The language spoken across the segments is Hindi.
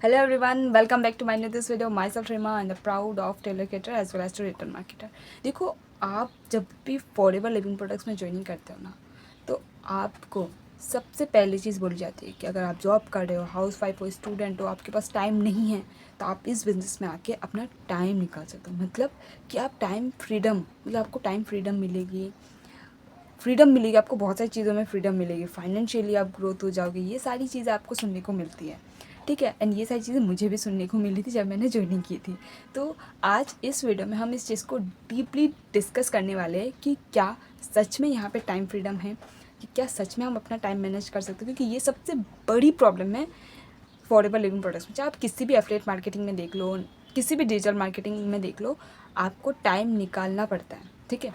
Hello everyone, welcome back to my new this video. Myself Rima and the proud of tailor cater as well as to return marketer. देखो, आप जब भी फॉरएवर लिविंग प्रोडक्ट्स में ज्वाइनिंग करते हो ना, तो आपको सबसे पहली चीज़ बोली जाती है कि अगर आप जॉब कर रहे हो, हाउस वाइफ हो, स्टूडेंट हो, आपके पास टाइम नहीं है, तो आप इस बिज़नेस में आके अपना टाइम निकाल सकते हो। मतलब कि आप टाइम फ्रीडम, मतलब आपको टाइम फ्रीडम मिलेगी। आपको बहुत सारी चीज़ों में फ्रीडम मिलेगी, फाइनेंशियली आप ग्रोथ हो जाओगे, ये सारी चीज़ें आपको सुनने को मिलती है, ठीक है। एंड ये सारी चीज़ें मुझे भी सुनने को मिली थी जब मैंने ज्वाइनिंग की थी। तो आज इस वीडियो में हम इस चीज़ को डीपली डिस्कस करने वाले हैं कि क्या सच में यहाँ पे टाइम फ्रीडम है, कि क्या सच में हम अपना टाइम मैनेज कर सकते हैं, क्योंकि ये सबसे बड़ी प्रॉब्लम है अफोर्डेबल लिविंग प्रोडक्ट्स में। चाहे आप किसी भी एफिलिएट मार्केटिंग में देख लो, किसी भी डिजिटल मार्केटिंग में देख लो, आपको टाइम निकालना पड़ता है, ठीक है।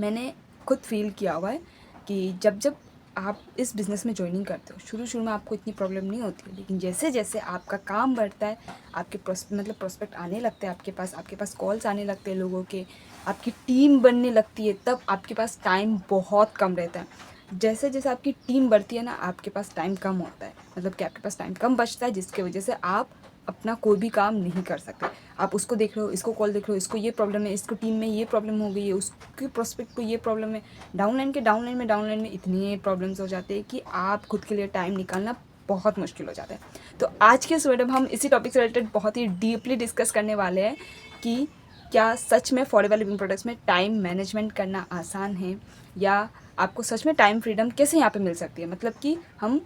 मैंने खुद फील किया हुआ है कि जब जब आप इस बिज़नेस में ज्वाइनिंग करते हो, शुरू शुरू में आपको इतनी प्रॉब्लम नहीं होती है, लेकिन जैसे जैसे आपका काम बढ़ता है, आपके प्रोस्पेक्ट आने लगते हैं, आपके पास कॉल्स आने लगते हैं लोगों के, आपकी टीम बनने लगती है, तब आपके पास टाइम बहुत कम रहता है। जैसे जैसे आपकी टीम बढ़ती है ना, आपके पास टाइम कम होता है, मतलब कि आपके पास टाइम कम बचता है, जिसकी वजह से आप अपना कोई भी काम नहीं कर सकते। आप उसको देख रहे हो, इसको कॉल देख रहे हो, इसको ये प्रॉब्लम है, इसको टीम में ये प्रॉब्लम हो गई है, उसके प्रोस्पेक्ट को ये प्रॉब्लम है, डाउनलाइन में इतनी प्रॉब्लम्स हो जाते हैं कि आप खुद के लिए टाइम निकालना बहुत मुश्किल हो जाता है। तो आज के इस वीडियो में हम इसी टॉपिक से रिलेटेड बहुत ही डीपली डिस्कस करने वाले हैं कि क्या सच में अफोर्डेबल लिविंग प्रोडक्ट्स में टाइम मैनेजमेंट करना आसान है, या आपको सच में टाइम फ्रीडम कैसे यहाँ पे मिल सकती है। मतलब कि हम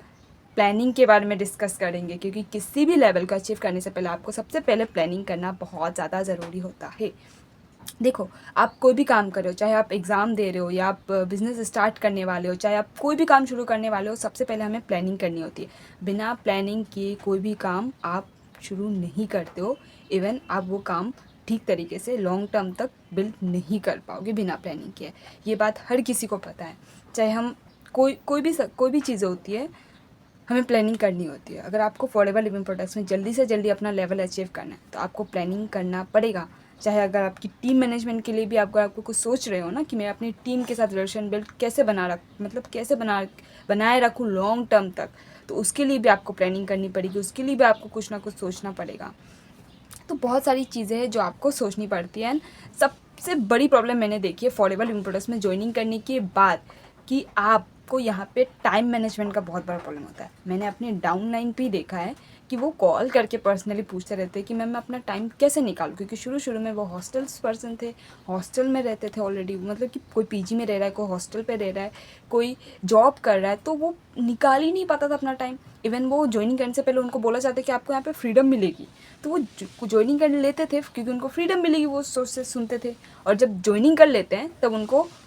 प्लानिंग के बारे में डिस्कस करेंगे, क्योंकि किसी भी लेवल को अचीव करने से पहले आपको सबसे पहले प्लानिंग करना बहुत ज़्यादा ज़रूरी होता है। देखो, आप कोई भी काम कर रहे हो, चाहे आप एग्ज़ाम दे रहे हो या आप बिज़नेस स्टार्ट करने वाले हो, चाहे आप कोई भी काम शुरू करने वाले हो, सबसे पहले हमें प्लानिंग करनी होती है। बिना प्लानिंग किए कोई भी काम आप शुरू नहीं करते हो। इवन आप वो काम ठीक तरीके से लॉन्ग टर्म तक बिल्ड नहीं कर पाओगे बिना प्लानिंग किए। ये बात हर किसी को पता है। चाहे हम कोई भी चीज़ें होती है, हमें प्लानिंग करनी होती है। अगर आपको अफोर्डेबल लिविंग प्रोडक्ट्स में जल्दी से जल्दी अपना लेवल अचीव करना है, तो आपको प्लानिंग करना पड़ेगा। चाहे अगर आपकी टीम मैनेजमेंट के लिए भी आपको कुछ सोच रहे हो ना कि मैं अपनी टीम के साथ रिलेशन बिल्ड कैसे कैसे बनाए रखूँ लॉन्ग टर्म तक, तो उसके लिए भी आपको प्लानिंग करनी पड़ेगी, उसके लिए भी आपको कुछ ना कुछ सोचना पड़ेगा। तो बहुत सारी चीज़ें हैं जो आपको सोचनी पड़ती हैं। सबसे बड़ी प्रॉब्लम मैंने देखी है अफोर्डेबल लिविंग प्रोडक्ट्स में ज्वाइनिंग करने के बाद, कि आपको यहाँ पे टाइम मैनेजमेंट का बहुत बड़ा प्रॉब्लम होता है। मैंने अपने डाउनलाइन पे ही देखा है कि वो कॉल करके पर्सनली पूछते रहते हैं कि मैम मैं अपना टाइम कैसे निकालूँ, क्योंकि शुरू शुरू में वो हॉस्टल्स पर्सन थे, हॉस्टल में रहते थे ऑलरेडी, मतलब कि कोई पीजी में रह रहा है, कोई हॉस्टल पे रह रहा है, कोई जॉब कर रहा है, तो वो निकाल ही नहीं पाता था अपना टाइम। इवन वो ज्वाइनिंग करने से पहले उनको बोला जाता है कि आपको यहाँ पे फ्रीडम मिलेगी, तो वो ज्वाइनिंग कर लेते थे क्योंकि उनको फ्रीडम मिलेगी, वो सोच से सुनते थे। और जब ज्वाइनिंग कर लेते हैं तब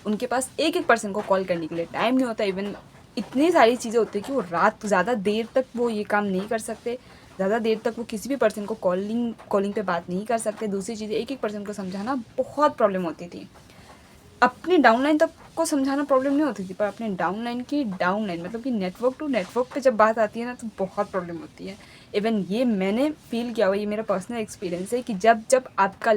उनके पास एक एक पर्सन को कॉल करने के लिए टाइम नहीं होता। इवन इतनी सारी चीज़ें होती है कि वो रात ज़्यादा देर तक वो ये काम नहीं कर सकते, ज़्यादा देर तक वो किसी भी पर्सन को कॉलिंग पे बात नहीं कर सकते। दूसरी चीज़, एक एक पर्सन को समझाना बहुत प्रॉब्लम होती थी। अपनी डाउनलाइन तक को समझाना प्रॉब्लम नहीं होती थी, पर अपने डाउनलाइन मतलब कि नेटवर्क टू नेटवर्क पे जब बात आती है ना, तो बहुत प्रॉब्लम होती है। इवन ये मैंने फील किया हुआ, ये मेरा पर्सनल एक्सपीरियंस है कि जब जब आपका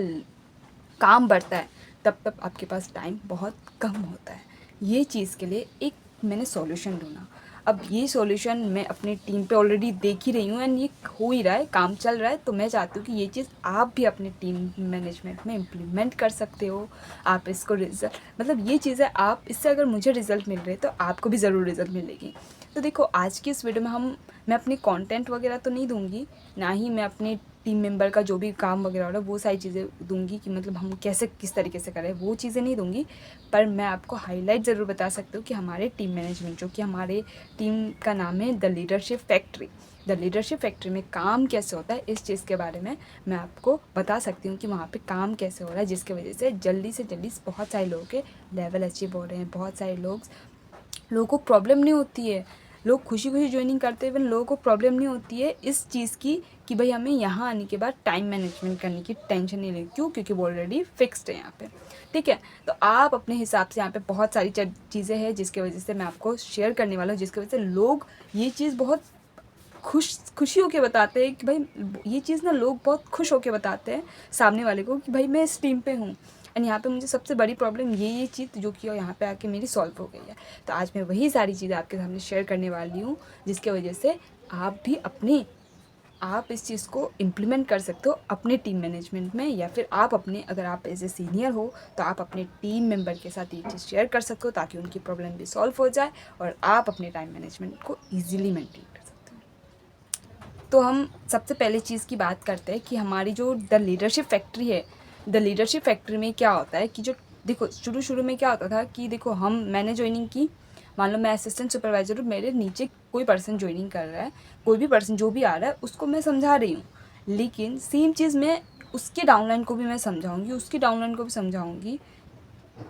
काम बढ़ता है, तब तब आपके पास टाइम बहुत कम होता है। ये चीज़ के लिए एक मैंने सॉल्यूशन ढूँढा। अब ये सॉल्यूशन मैं अपनी टीम पे ऑलरेडी देख ही रही हूँ, एंड ये हो ही रहा है, काम चल रहा है। तो मैं चाहती हूँ कि ये चीज़ आप भी अपनी टीम मैनेजमेंट में इम्प्लीमेंट कर सकते हो। आप इसको रिज़ल्ट, मतलब ये चीज़ें आप, इससे अगर मुझे रिज़ल्ट मिल रहे हैं तो आपको भी ज़रूर रिज़ल्ट मिलेगी। तो देखो, आज की इस वीडियो में मैं अपने कंटेंट वगैरह तो नहीं दूंगी, ना ही मैं अपने टीम मेंबर का जो भी काम वगैरह हो रहा है वो सारी चीज़ें दूंगी, कि मतलब हम कैसे किस तरीके से करें, वो चीज़ें नहीं दूंगी। पर मैं आपको हाईलाइट ज़रूर बता सकती हूँ कि हमारे टीम मैनेजमेंट, जो कि हमारे टीम का नाम है द लीडरशिप फैक्ट्री में काम कैसे होता है, इस चीज़ के बारे में मैं आपको बता सकती हूँ कि वहाँ पे काम कैसे हो रहा है, जिसकी वजह से जल्दी बहुत सारे लोगों के लेवल अचीव हो रहे हैं। बहुत सारे लोगों को प्रॉब्लम नहीं होती है, लोग खुशी खुशी ज्वाइनिंग करते हैं। इवन लोगों को प्रॉब्लम नहीं होती है इस चीज़ की कि भाई हमें यहाँ आने के बाद टाइम मैनेजमेंट करने की टेंशन नहीं लेती। क्यों? क्योंकि वो ऑलरेडी फिक्स्ड है यहाँ पे, ठीक है। तो आप अपने हिसाब से यहाँ पे बहुत सारी चीज़ें हैं जिसकी वजह से मैं आपको शेयर करने वाला हूँ, जिसकी वजह से लोग ये चीज़ बहुत खुशी होके बताते हैं कि भाई, ये चीज़ ना लोग बहुत खुश होके बताते हैं सामने वाले को कि भाई मैं इस टीम पे हूँ। एंड यहाँ पे मुझे सबसे बड़ी प्रॉब्लम ये चीज़ जो कि यहाँ पे आके मेरी सॉल्व हो गई है। तो आज मैं वही सारी चीज़ें आपके सामने शेयर करने वाली हूँ, जिसके वजह से आप भी अपनी आप इस चीज़ को इम्प्लीमेंट कर सकते हो अपने टीम मैनेजमेंट में, या फिर आप अपने, अगर आप एज ए सीनियर हो तो आप अपने टीम मेंबर के साथ ये चीज़ शेयर कर सकते हो ताकि उनकी प्रॉब्लम भी सॉल्व हो जाए और आप अपने टाइम मैनेजमेंट को ईजिली मेंटेन कर सकते हो। तो हम सबसे पहले चीज़ की बात करते हैं कि हमारी जो द लीडरशिप फैक्ट्री है, द लीडरशिप फैक्ट्री में क्या होता है कि जो देखो शुरू में क्या होता था कि देखो मैंने ज्वाइनिंग की, मान लो मैं असिस्टेंट सुपरवाइज़र हूँ, मेरे नीचे कोई पर्सन ज्वाइनिंग कर रहा है, कोई भी पर्सन जो भी आ रहा है उसको मैं समझा रही हूँ, लेकिन सेम चीज़ मैं उसके डाउनलाइन को भी मैं समझाऊंगी, उसकी डाउनलाइन को भी समझाऊंगी,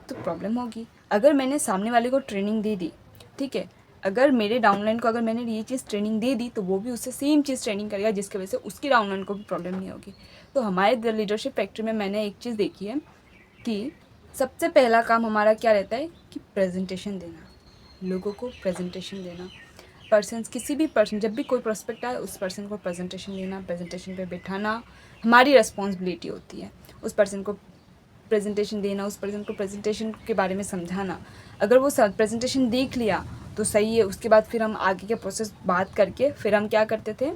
तो प्रॉब्लम होगी। अगर मैंने सामने वाले को ट्रेनिंग दे दी, ठीक है, अगर मेरे डाउनलाइन को अगर मैंने ये चीज़ ट्रेनिंग दे दी तो वो भी उससे सेम चीज़ ट्रेनिंग करेगा, जिसकी वजह से उसकी डाउनलाइन को भी प्रॉब्लम नहीं होगी। तो हमारे द लीडरशिप फैक्ट्री में मैंने एक चीज़ देखी है कि सबसे पहला काम हमारा क्या रहता है कि प्रेजेंटेशन देना, लोगों को प्रेजेंटेशन देना। किसी भी पर्सन, जब भी कोई प्रोस्पेक्ट आए उस पर्सन को प्रेजेंटेशन देना, प्रेजेंटेशन पे बिठाना हमारी रिस्पॉन्सिबिलिटी होती है। उस पर्सन को प्रेजेंटेशन देना, उस पर्सन को प्रेजेंटेशन के बारे में समझाना। अगर वो प्रेजेंटेशन देख लिया तो सही है, उसके बाद फिर हम आगे के प्रोसेस बात करके फिर हम क्या करते थे।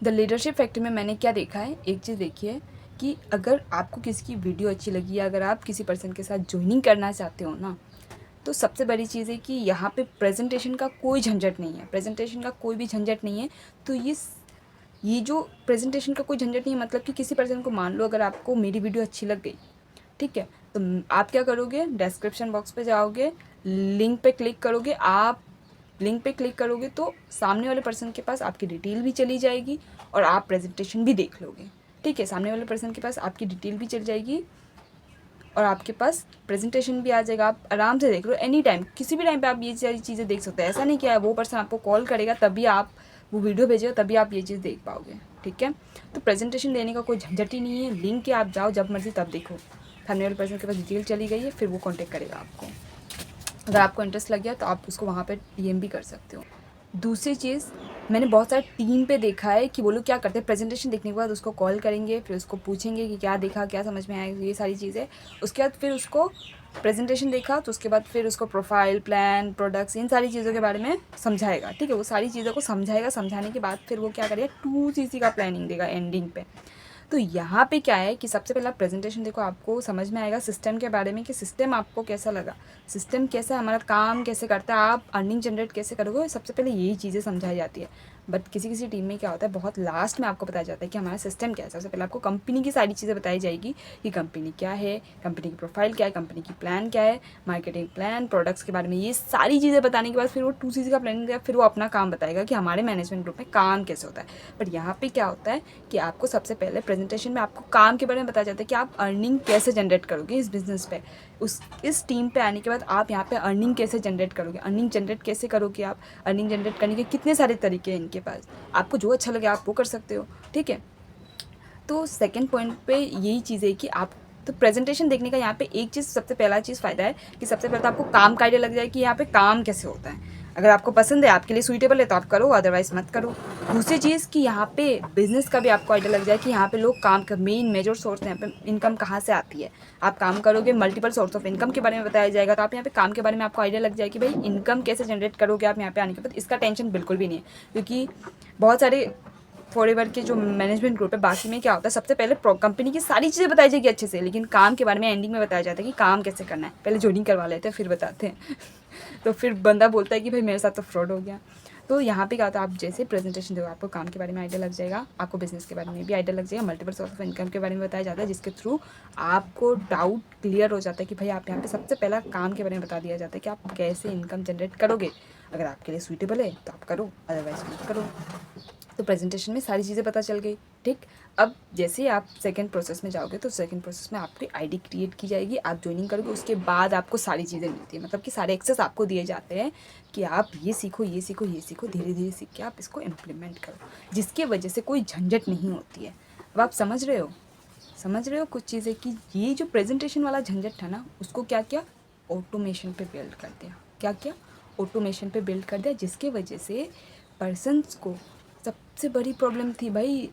द लीडरशिप फैक्ट्री में मैंने क्या देखा है, एक चीज़ देखी है कि अगर आपको किसी की वीडियो अच्छी लगी या अगर आप किसी पर्सन के साथ ज्वाइनिंग करना चाहते हो ना, तो सबसे बड़ी चीज़ है कि यहाँ पे प्रेजेंटेशन का कोई झंझट नहीं है, प्रेजेंटेशन का कोई भी झंझट नहीं है। तो ये जो प्रेजेंटेशन का कोई झंझट नहीं है, मतलब कि किसी पर्सन को, मान लो अगर आपको मेरी वीडियो अच्छी लग गई, ठीक है, तो आप क्या करोगे, डिस्क्रिप्शन बॉक्स पे जाओगे, लिंक पे क्लिक करोगे, आप लिंक पे क्लिक करोगे तो सामने वाले पर्सन के पास आपकी डिटेल भी चली जाएगी और आप प्रेजेंटेशन भी देख लोगे, ठीक है, सामने वाले पर्सन के पास आपकी डिटेल भी चली जाएगी और आपके पास प्रेजेंटेशन भी आ जाएगा। आप आराम से देख लो, एनी टाइम, किसी भी टाइम पे आप ये सारी चीज़ें देख सकते हैं। ऐसा नहीं कि वो पर्सन आपको कॉल करेगा तभी आप वो वीडियो भेजेगा तभी आप ये चीज़ देख पाओगे, ठीक है। तो प्रेजेंटेशन देने का कोई झंझट ही नहीं है, लिंक के आप जाओ जब मर्जी तब देखो, सामने वाले पर्सन के पास डिटेल चली गई है, फिर वो कॉन्टेक्ट करेगा आपको। अगर आपको इंटरेस्ट लग गया तो आप उसको वहाँ पे डीएम भी कर सकते हो। दूसरी चीज़, मैंने बहुत सारे टीम पे देखा है कि वो लोग क्या करते हैं, प्रेजेंटेशन देखने के बाद उसको कॉल करेंगे, फिर उसको पूछेंगे कि क्या देखा, क्या समझ में आया, ये सारी चीज़ें। उसके बाद फिर उसको प्रेजेंटेशन देखा तो उसके बाद फिर उसको प्रोफाइल, प्लान, प्रोडक्ट्स, इन सारी चीज़ों के बारे में समझाएगा, ठीक है। वो सारी चीज़ों को समझाएगा, समझाने के बाद फिर वो क्या करेगा, 2CC का प्लानिंग देगा एंडिंग पे। तो यहाँ पे क्या है कि सबसे पहला प्रेजेंटेशन देखो, आपको समझ में आएगा सिस्टम के बारे में कि सिस्टम आपको कैसा लगा, सिस्टम कैसा है, हमारा काम कैसे करता है, आप अर्निंग जनरेट कैसे करोगे, सबसे पहले यही चीज़ें समझाई जाती है। बट किसी किसी टीम में क्या होता है, बहुत लास्ट में आपको बताया जाता है कि हमारा सिस्टम क्या है। सबसे पहले आपको कंपनी की सारी चीज़ें बताई जाएगी कि कंपनी क्या है, कंपनी की प्रोफाइल क्या है, कंपनी की प्लान क्या है, मार्केटिंग प्लान, प्रोडक्ट्स के बारे में, ये सारी चीज़ें बताने के बाद फिर वो 2CC का प्लानिंग देगा, फिर वो अपना काम बताएगा कि हमारे मैनेजमेंट ग्रुप में काम कैसे होता है। बट यहाँ पे क्या होता है कि आपको सबसे पहले प्रेजेंटेशन में आपको काम के बारे में बताया जाता है कि आप अर्निंग कैसे जनरेट करोगे इस बिज़नेस पे। इस टीम पे आने के बाद आप यहाँ पे अर्निंग कैसे जनरेट करोगे, अर्निंग जनरेट कैसे करोगे, आप अर्निंग जनरेट करने के कितने सारे तरीके हैं इनके पास, आपको जो अच्छा लगे आप वो कर सकते हो, ठीक है। तो सेकंड पॉइंट पे यही चीज़ है कि आप, तो प्रेजेंटेशन देखने का यहाँ पे एक चीज़, सबसे पहला चीज़ फ़ायदा है कि सबसे पहले तो आपको काम का आइडिया लग जाए कि यहाँ पे काम कैसे होता है। अगर आपको पसंद है, आपके लिए सूटेबल है तो आप करो, अदरवाइज़ मत करो। दूसरी चीज़ कि यहाँ पे बिज़नेस का भी आपको आइडिया लग जाए कि यहाँ पे लोग काम का मेन मेजर सोर्स है, यहाँ पे इनकम कहाँ से आती है। आप काम करोगे, मल्टीपल सोर्स ऑफ इनकम के बारे में बताया जाएगा, तो आप यहाँ पे काम के बारे में आपको आइडिया लग जाए कि भाई इनकम कैसे जनरेट करोगे आप यहाँ पे आने के बाद। इसका टेंशन बिल्कुल भी नहीं है, क्योंकि बहुत सारे फॉरएवर के जो मैनेजमेंट ग्रुप है, बाकी में क्या होता है, सबसे पहले कंपनी की सारी चीज़ें बताई जाएगी अच्छे से, लेकिन काम के बारे में एंडिंग में बताया जाता है कि काम कैसे करना है। पहले ज्वाइनिंग करवा लेते हैं फिर बताते हैं तो फिर बंदा बोलता है कि भाई मेरे साथ तो फ्रॉड हो गया। तो यहाँ पे क्या होता है, आप जैसे प्रेजेंटेशन दोगे आपको काम के बारे में आइडिया लग जाएगा, आपको बिजनेस के बारे में भी आइडिया लग जाएगा, मल्टीपल सोर्स ऑफ इनकम के बारे में बताया जाता है, जिसके थ्रू आपको डाउट क्लियर हो जाता है कि भाई आप यहाँ पे सबसे पहला काम के बारे में बता दिया जाता है कि आप कैसे इनकम जनरेट करोगे। अगर आपके लिए सूटेबल है तो आप करो, अदरवाइज मत करो। तो प्रेजेंटेशन में सारी चीज़ें पता चल गई, ठीक। अब जैसे आप सेकंड प्रोसेस में जाओगे तो सेकंड प्रोसेस में आपकी आईडी क्रिएट की जाएगी, आप ज्वाइनिंग करोगे, उसके बाद आपको सारी चीज़ें मिलती है, मतलब कि सारे एक्सेस आपको दिए जाते हैं कि आप ये सीखो, ये सीखो, ये सीखो, धीरे धीरे सीख के आप इसको इम्प्लीमेंट करो, जिसकी वजह से कोई झंझट नहीं होती है। अब आप समझ रहे हो कुछ चीज़ें कि ये जो प्रेजेंटेशन वाला झंझट था ना, उसको क्या किया, ऑटोमेशन पे बिल्ड कर दिया। क्या किया, ऑटोमेशन पे बिल्ड कर दिया, जिसके वजह से पर्सन्स को सबसे बड़ी प्रॉब्लम थी, भाई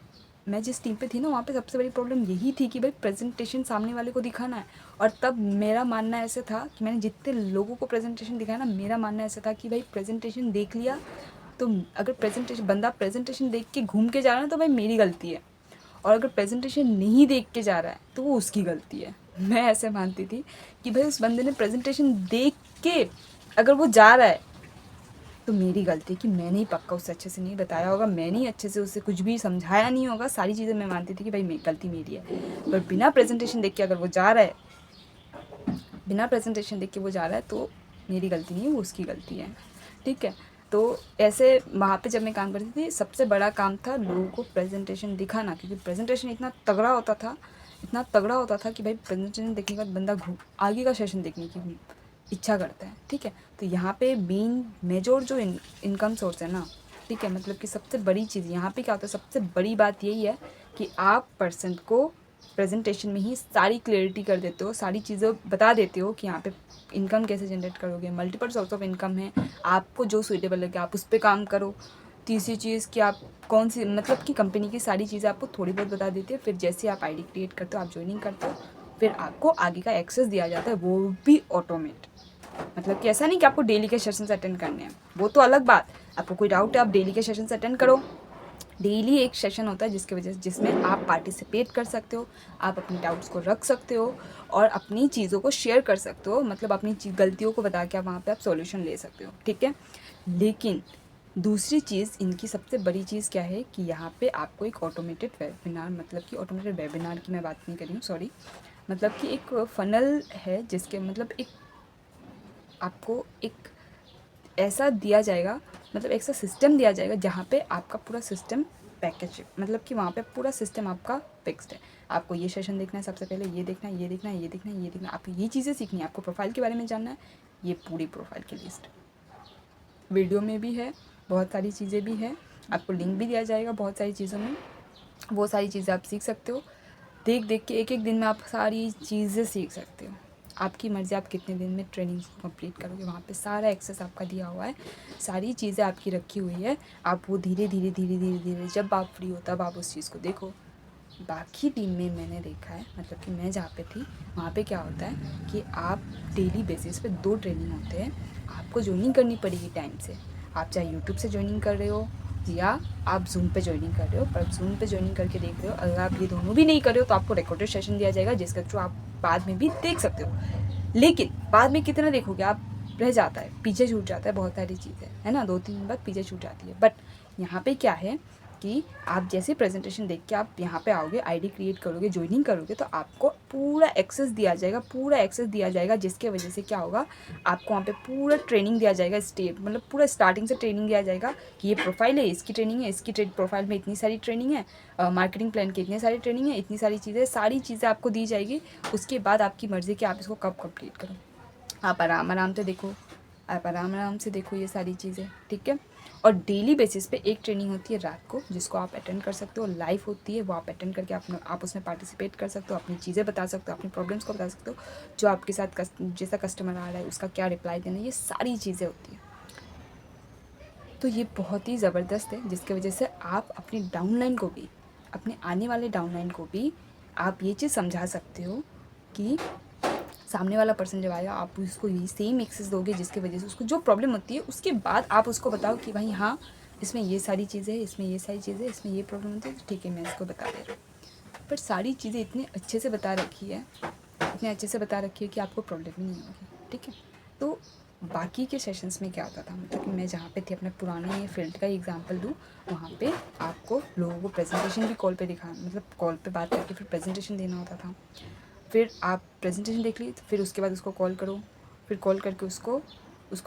मैं जिस टीम पे थी ना वहाँ पे सबसे बड़ी प्रॉब्लम यही थी कि भाई प्रेजेंटेशन सामने वाले को दिखाना है। और तब मेरा मानना ऐसे था कि मैंने जितने लोगों को प्रेजेंटेशन दिखाया ना, मेरा मानना ऐसा था कि भाई प्रेजेंटेशन देख लिया, तो अगर बंदा प्रेजेंटेशन देख के घूम के जा रहा है तो भाई मेरी गलती है, और अगर प्रेजेंटेशन नहीं देख के जा रहा है तो वो उसकी गलती है। मैं ऐसे मानती थी कि भाई उस बंदे ने प्रेजेंटेशन देख के अगर वो जा रहा है तो मेरी गलती कि मैंने ही पक्का उससे अच्छे से नहीं बताया होगा, मैंने ही अच्छे से उसे कुछ भी समझाया नहीं होगा, सारी चीज़ें मैं मानती थी कि भाई गलती मेरी है। पर बिना प्रेजेंटेशन देख के अगर वो जा रहा है, बिना प्रेजेंटेशन देख के वो जा रहा है तो मेरी गलती नहीं है, वो उसकी गलती है। ठीक है, तो ऐसे वहाँ पे जब मैं काम करती थी सबसे बड़ा काम था लोगों को प्रेजेंटेशन दिखाना, क्योंकि प्रेजेंटेशन इतना तगड़ा होता था, इतना तगड़ा होता था कि भाई प्रेजेंटेशन देखने के बाद बंदा आगे का सेशन देखने की इच्छा करता है। ठीक है, तो यहाँ पे मेन मेजर जो इनकम सोर्स है ना, ठीक है, मतलब कि सबसे बड़ी चीज़ यहाँ पे क्या होता है, सबसे बड़ी बात यही है कि आप पर्सन को प्रेजेंटेशन में ही सारी क्लियरिटी कर देते हो, सारी चीज़ें बता देते हो कि यहाँ पे इनकम कैसे जनरेट करोगे, मल्टीपल सोर्स ऑफ इनकम है, आपको जो सूटेबल लगे आप उस पर काम करो। तीसरी चीज़ कि आप कौन सी, मतलब कि कंपनी की सारी चीज़ें आपको थोड़ी बहुत बता देती है, फिर जैसे आप आईडी क्रिएट करते हो, आप ज्वाइनिंग करते हो, फिर आपको आगे का एक्सेस दिया जाता है, वो भी ऑटोमेट। मतलब कि ऐसा नहीं कि आपको डेली के सेशंस अटेंड करने हैं, वो तो अलग बात, आपको कोई डाउट है आप डेली के सेशंस अटेंड करो। डेली एक सेशन होता है जिसमें आप पार्टिसिपेट कर सकते हो, आप अपनी डाउट्स को रख सकते हो और अपनी चीज़ों को शेयर कर सकते हो, मतलब अपनी गलतियों को बता के आप वहाँ पे आप सॉल्यूशन ले सकते हो। ठीक है, लेकिन दूसरी चीज़ इनकी सबसे बड़ी चीज़ क्या है कि यहाँ पे आपको एक ऑटोमेटेड वेबिनार, मतलब कि ऑटोमेटेड वेबिनार की मैं बात नहीं कर रही हूँ, सॉरी, मतलब कि एक फनल है जिसके मतलब एक आपको एक ऐसा दिया जाएगा, मतलब ऐसा सिस्टम दिया जाएगा जहाँ पे आपका पूरा सिस्टम पैकेज, मतलब कि वहाँ पे पूरा सिस्टम आपका फिक्स्ड है। आपको ये सेशन देखना है, सबसे पहले ये देखना है, ये देखना है, ये देखना है, ये देखना है, आपको ये चीज़ें सीखनी है, आपको प्रोफाइल के बारे में जानना है, ये पूरी प्रोफाइल की लिस्ट वीडियो में भी है, बहुत सारी चीज़ें भी है, आपको लिंक भी दिया जाएगा बहुत सारी चीज़ों में, वो सारी चीज़ें आप सीख सकते हो। देख देख के एक एक दिन में आप सारी चीज़ें सीख सकते हो, आपकी मर्ज़ी आप कितने दिन में ट्रेनिंग कंप्लीट करोगे। वहाँ पे सारा एक्सेस आपका दिया हुआ है, सारी चीज़ें आपकी रखी हुई है, आप वो धीरे धीरे धीरे धीरे धीरे जब आप फ्री हो तब आप उस चीज़ को देखो। बाकी टीम में मैंने देखा है, मतलब कि मैं जहाँ पे थी वहाँ पे क्या होता है कि आप डेली बेसिस पे 2 ट्रेनिंग होते हैं, आपको ज्वाइनिंग करनी पड़ेगी टाइम से। आप चाहे यूट्यूब से ज्वाइनिंग कर रहे हो या आप जूम पे ज्वाइनिंग कर रहे हो, पर जूम पे ज्वाइनिंग करके देख रहे हो, अगर आप ये दोनों भी नहीं कर रहे हो तो आपको रिकॉर्डेड सेशन दिया जाएगा जिसका थ्रू आप बाद में भी देख सकते हो। लेकिन बाद में कितना देखोगे आप, रह जाता है, पीछे छूट जाता है बहुत सारी चीज़ें, है ना, 2-3 दिन बाद पीछे छूट जाती है। बट यहाँ पे क्या है कि आप जैसे प्रेजेंटेशन देख के आप यहाँ पे आओगे, आईडी क्रिएट करोगे, ज्वाइनिंग करोगे, तो आपको पूरा एक्सेस दिया जाएगा, पूरा एक्सेस दिया जाएगा, जिसके वजह से क्या होगा, आपको वहाँ पे पूरा ट्रेनिंग दिया जाएगा, मतलब पूरा स्टार्टिंग से ट्रेनिंग दिया जाएगा कि ये प्रोफाइल है, इसकी ट्रेनिंग है, इसकी प्रोफाइल में इतनी सारी ट्रेनिंग है, मार्केटिंग प्लान की इतनी सारी ट्रेनिंग है, इतनी सारी चीज़ें आपको दी जाएगी। उसके बाद आपकी मर्ज़ी कि आप इसको कब कंप्लीट करो, आप आराम आराम से देखो, आप आराम आराम से देखो ये सारी चीज़ें। ठीक है, और डेली बेसिस पे एक ट्रेनिंग होती है रात को जिसको आप अटेंड कर सकते हो, लाइव होती है, वो आप अटेंड करके आप उसमें पार्टिसिपेट कर सकते हो, अपनी चीज़ें बता सकते हो, अपनी प्रॉब्लम्स को बता सकते हो, जो आपके साथ जैसा कस्टमर आ रहा है उसका क्या रिप्लाई देना है, ये सारी चीज़ें होती हैं। तो ये बहुत ही ज़बरदस्त है, जिसकी वजह से आप अपनी डाउनलाइन को भी, अपने आने वाले डाउनलाइन को भी आप ये चीज़ समझा सकते हो कि सामने वाला पर्सन जब आएगा आप उसको यही सेम एक्सेस दोगे जिसकी वजह से उसको जो प्रॉब्लम होती है उसके बाद आप उसको बताओ कि भाई हाँ इसमें ये सारी चीज़ें हैं, इसमें ये सारी चीज़ें, इसमें ये प्रॉब्लम होती है, तो ठीक है मैं इसको बता दे रहा हूँ। पर सारी चीज़ें इतने अच्छे से बता रखी है, इतने अच्छे से बता रखी है कि आपको प्रॉब्लम ही नहीं होगी। ठीक है, तो बाकी के सेशंस में क्या होता था, मतलब कि मैं जहाँ पे थी अपने पुराने फील्ड का एग्जांपल दूँ, वहाँ पे आपको लोगों को प्रेजेंटेशन भी कॉल पे दिखा, मतलब कॉल पे बात करके फिर प्रेजेंटेशन देना होता था। फिर आप प्रेजेंटेशन देख ली, फिर उसके बाद उसको कॉल करो, फिर कॉल करके उसको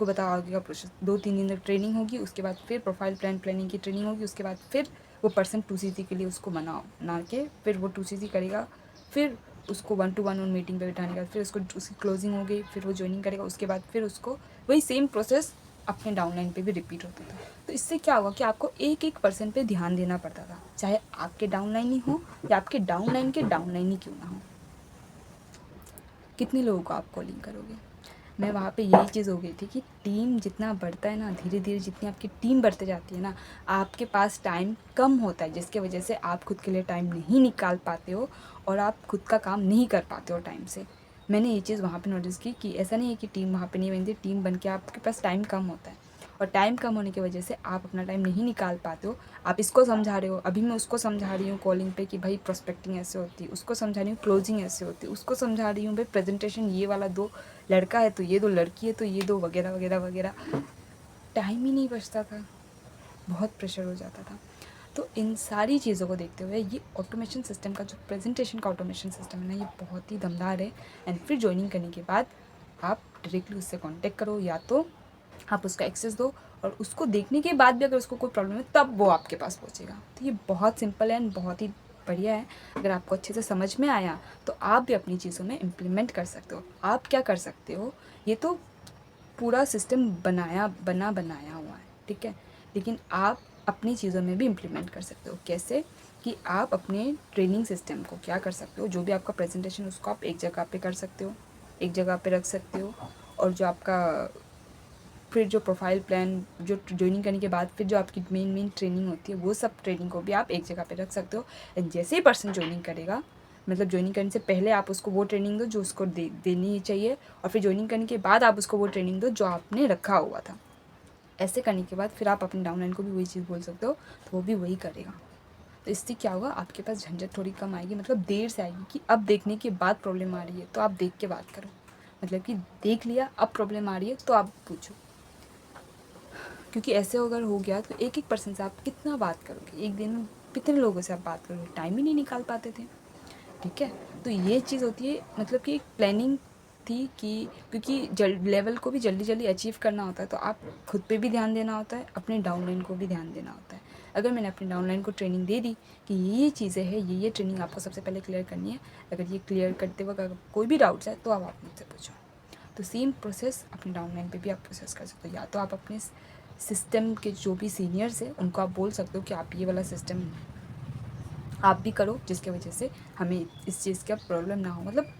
बताओ आगे का प्रोसेस। 2-3 दिन तक ट्रेनिंग होगी, उसके बाद फिर प्रोफाइल प्लानिंग की ट्रेनिंग होगी, उसके बाद फिर वो पर्सन 2CC के लिए उसको बनाओ ना के फिर वो 2CC करेगा, फिर उसको 1-to-1 मीटिंग पे बिठाने के बाद फिर उसकी क्लोजिंग होगी, फिर वो ज्वाइनिंग करेगा, उसके बाद फिर उसको वही सेम प्रोसेस अपने डाउनलाइन पे भी रिपीट होता था। तो इससे क्या होगा कि आपको एक एक पर्सन पे ध्यान देना पड़ता था, चाहे आपके डाउनलाइन ही हो या आपके डाउनलाइन के डाउनलाइन ही क्यों ना हो। कितने लोगों को आप कॉलिंग करोगे। मैं वहाँ पे यही चीज़ हो गई थी कि टीम जितना बढ़ता है ना, धीरे धीरे जितनी आपकी टीम बढ़ते जाती है ना, आपके पास टाइम कम होता है, जिसके वजह से आप खुद के लिए टाइम नहीं निकाल पाते हो और आप खुद का काम नहीं कर पाते हो टाइम से। मैंने ये चीज़ वहाँ पे नोटिस की कि ऐसा नहीं है कि टीम वहाँ पे नहीं बनती, टीम बन के आपके पास टाइम कम होता है और टाइम कम होने की वजह से आप अपना टाइम नहीं निकाल पाते हो। आप इसको समझा रहे हो, अभी मैं उसको समझा रही हूँ कॉलिंग पे कि भाई प्रोस्पेक्टिंग ऐसे होती है, उसको समझा रही हूँ क्लोजिंग ऐसे होती है, उसको समझा रही हूँ भाई प्रेजेंटेशन ये वाला दो, लड़का है तो ये दो, लड़की है तो ये दो, वगैरह वगैरह वगैरह। टाइम ही नहीं बचता था, बहुत प्रेशर हो जाता था। तो इन सारी चीज़ों को देखते हुए ये ऑटोमेशन सिस्टम का जो प्रेजेंटेशन का ऑटोमेशन सिस्टम है ना, ये बहुत ही दमदार है। एंड फिर ज्वाइनिंग करने के बाद आप डायरेक्टली उससे कांटेक्ट करो, या तो आप उसका एक्सेस दो, और उसको देखने के बाद भी अगर उसको कोई प्रॉब्लम है तब वो आपके पास पहुंचेगा। तो ये बहुत सिंपल है एंड बहुत ही बढ़िया है। अगर आपको अच्छे से समझ में आया तो आप भी अपनी चीज़ों में इम्प्लीमेंट कर सकते हो। आप क्या कर सकते हो, ये तो पूरा सिस्टम बनाया हुआ है, ठीक है, लेकिन आप अपनी चीज़ों में भी इम्प्लीमेंट कर सकते हो। कैसे कि आप अपने ट्रेनिंग सिस्टम को क्या कर सकते हो, जो भी आपका प्रेजेंटेशन उसको आप एक जगह पे कर सकते हो, एक जगह पे रख सकते हो। और जो आपका फिर जो प्रोफाइल प्लान, जो ज्वाइनिंग करने के बाद फिर जो आपकी मेन ट्रेनिंग होती है, वो सब ट्रेनिंग को भी आप एक जगह पे रख सकते हो। एंड जैसे ही पर्सन ज्वाइनिंग करेगा, मतलब ज्वाइनिंग करने से पहले आप उसको वो ट्रेनिंग दो जो उसको देनी ही चाहिए, और फिर ज्वाइनिंग करने के बाद आप उसको वो ट्रेनिंग दो जो आपने रखा हुआ था। ऐसे करने के बाद फिर आप अपने डाउनलाइन को भी वही चीज़ बोल सकते हो, तो वो भी वही करेगा। तो इससे क्या होगा, आपके पास झंझट थोड़ी कम आएगी, मतलब देर से आएगी कि अब देखने के बाद प्रॉब्लम आ रही है तो आप देख के बात करो, मतलब कि देख लिया अब प्रॉब्लम आ रही है तो आप पूछो। क्योंकि ऐसे अगर हो गया तो एक पर्सन से आप कितना बात करोगे, एक दिन में कितने लोगों से आप बात करोगे, टाइम ही नहीं निकाल पाते थे, ठीक है। तो ये चीज़ होती है, मतलब कि एक प्लानिंग थी कि क्योंकि लेवल को भी जल्दी जल्दी अचीव करना होता है, तो आप खुद पे भी ध्यान देना होता है, अपने डाउनलाइन को भी ध्यान देना होता है। अगर मैंने अपने डाउनलाइन को ट्रेनिंग दे दी कि ये चीज़ें हैं, ये ट्रेनिंग आपको सबसे पहले क्लियर करनी है, अगर ये क्लियर करते वक्त अगर कोई भी डाउट्स है तो आप मुझसे पूछो। तो सेम प्रोसेस अपने डाउनलाइन पे भी आप प्रोसेस कर सकते हो। या तो आप अपने सिस्टम के जो भी सीनियर्स हैं उनको आप बोल सकते हो कि आप ये वाला सिस्टम आप भी करो, जिसकी वजह से हमें इस चीज़ का प्रॉब्लम ना हो। मतलब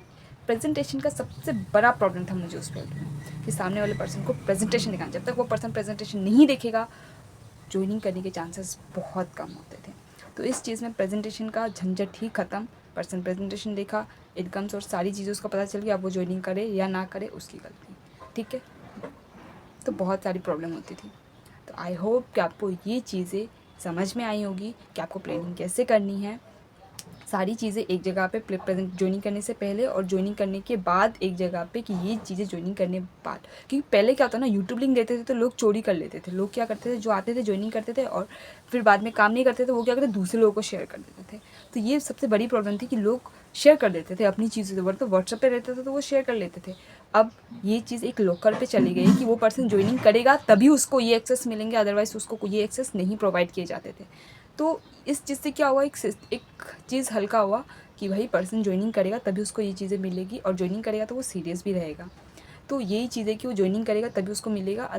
प्रेजेंटेशन का सबसे बड़ा प्रॉब्लम था मुझे उस प्रोजेक्ट में कि सामने वाले पर्सन को प्रेजेंटेशन दिखाना, जब तक वो पर्सन प्रेजेंटेशन नहीं देखेगा ज्वाइनिंग करने के चांसेस बहुत कम होते थे। तो इस चीज़ में प्रेजेंटेशन का झंझट ही ख़त्म। पर्सन प्रेजेंटेशन देखा, इनकम्स और सारी चीज़ें उसको पता चल गया, अब वो ज्वाइनिंग करे या ना करे उसकी गलती, ठीक है। तो बहुत सारी प्रॉब्लम होती थी। तो आई होप कि आपको ये चीज़ें समझ में आई होगी कि आपको प्लानिंग कैसे करनी है, सारी चीज़ें एक जगह पे प्रेजेंट ज्वाइनिंग करने से पहले और ज्वाइनिंग करने के बाद एक जगह पे, कि ये चीज़ें ज्वाइनिंग करने बाद। क्योंकि पहले क्या होता ना, यूट्यूब लिंक देते थे तो लोग चोरी कर लेते थे। लोग क्या करते थे, जो आते थे ज्वाइनिंग करते थे और फिर बाद में काम नहीं करते थे, वो क्या करते दूसरे लोगों को शेयर कर देते थे। तो ये सबसे बड़ी प्रॉब्लम थी कि लोग शेयर कर देते थे अपनी चीज़ें, तो व्हाट्सएप पे रहते थे तो वो शेयर कर लेते थे। अब ये चीज़ एक लोकल पे चली गई कि वो पर्सन ज्वाइनिंग करेगा तभी उसको ये एक्सेस मिलेंगे, अदरवाइज़ उसको ये एक्सेस नहीं प्रोवाइड किए जाते थे। तो इस चीज़ से क्या हुआ, एक चीज़ हल्का हुआ कि भाई पर्सन ज्वाइनिंग करेगा तभी उसको ये चीज़ें मिलेगी, और ज्वाइनिंग करेगा तो वो सीरियस भी रहेगा। तो यही चीज़ है कि वो ज्वाइनिंग करेगा तभी उसको मिलेगा।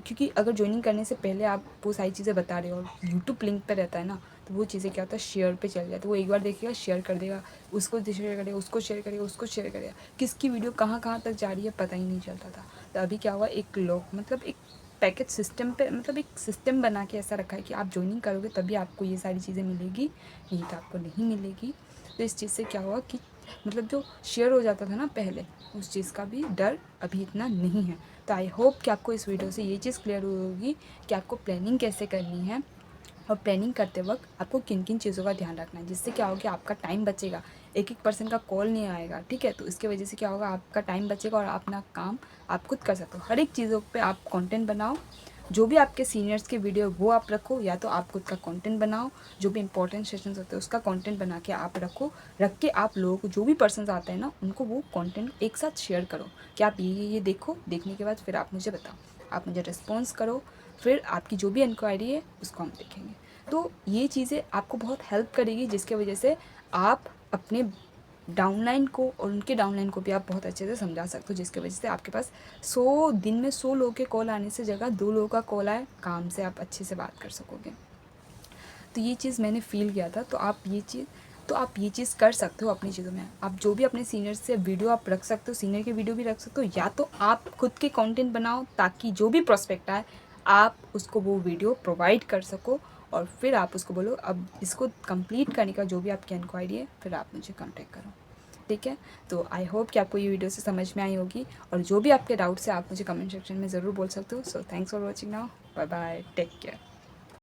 क्योंकि अगर ज्वाइनिंग करने से पहले आप वो सारी चीज़ें बता रहे हो और यूट्यूब लिंक पे रहता है ना, तो वो चीज़ें क्या होता है, शेयर पे चल जाता है। वो एक बार देखेगा, शेयर कर देगा, उसको शेयर करेगा, उसको शेयर करेगा, उसको शेयर करेगा, किसकी वीडियो कहाँ कहाँ तक जा रही है पता ही नहीं चलता था। तो अभी क्या हुआ, एक लोग मतलब एक पैकेज सिस्टम पे, मतलब एक सिस्टम बना के ऐसा रखा है कि आप ज्वाइनिंग करोगे तभी आपको ये सारी चीज़ें मिलेगी, नहीं तो आपको नहीं मिलेगी। तो इस चीज़ से क्या हुआ कि मतलब जो शेयर हो जाता था ना पहले, उस चीज़ का भी डर अभी इतना नहीं है। तो आई होप कि आपको इस वीडियो से ये चीज़ क्लियर होगी कि आपको प्लानिंग कैसे करनी है, और प्लानिंग करते वक्त आपको किन किन चीज़ों का ध्यान रखना है, जिससे क्या होगा, आपका टाइम बचेगा, एक पर्सन का कॉल नहीं आएगा, ठीक है। तो इसकी वजह से क्या होगा, आपका टाइम बचेगा और अपना काम आप खुद कर सकते हो। हर एक चीज़ों पे आप कंटेंट बनाओ, जो भी आपके सीनियर्स के वीडियो वो आप रखो, या तो आप खुद का कंटेंट बनाओ, जो भी इंपॉर्टेंट सेशंस होते हैं उसका कंटेंट बना के आप रखो। रख के आप लोगों को, जो भी पर्सन आते हैं ना, उनको वो कंटेंट एक साथ शेयर करो कि आप ये देखो, देखने के बाद फिर आप मुझे बताओ, आप मुझे रिस्पॉन्स करो, फिर आपकी जो भी इंक्वायरी है उसको हम देखेंगे। तो ये चीज़ें आपको बहुत हेल्प करेगी, जिसके वजह से आप अपने डाउनलाइन को और उनके डाउनलाइन को भी आप बहुत अच्छे से समझा सकते हो, जिसकी वजह से आपके पास 100 दिन में 100 लोगों के कॉल आने से जगह 2 लोगों का कॉल आए, काम से आप अच्छे से बात कर सकोगे। तो ये चीज़ मैंने फ़ील किया था। तो आप ये चीज़ कर सकते हो अपनी चीज़ों में। आप जो भी अपने सीनियर से वीडियो आप रख सकते हो, सीनियर की वीडियो भी रख सकते हो, या तो आप खुद के कंटेंट बनाओ ताकि जो भी प्रोस्पेक्ट आए आप उसको वो वीडियो प्रोवाइड कर सको, और फिर आप उसको बोलो अब इसको कंप्लीट करने का जो भी आपकी इंक्वायरी है फिर आप मुझे कांटेक्ट करो। ठीक है। तो आई होप कि आपको ये वीडियो से समझ में आई होगी, और जो भी आपके डाउट्स है आप मुझे कमेंट सेक्शन में ज़रूर बोल सकते हो। So thanks for watching now, bye bye, take care.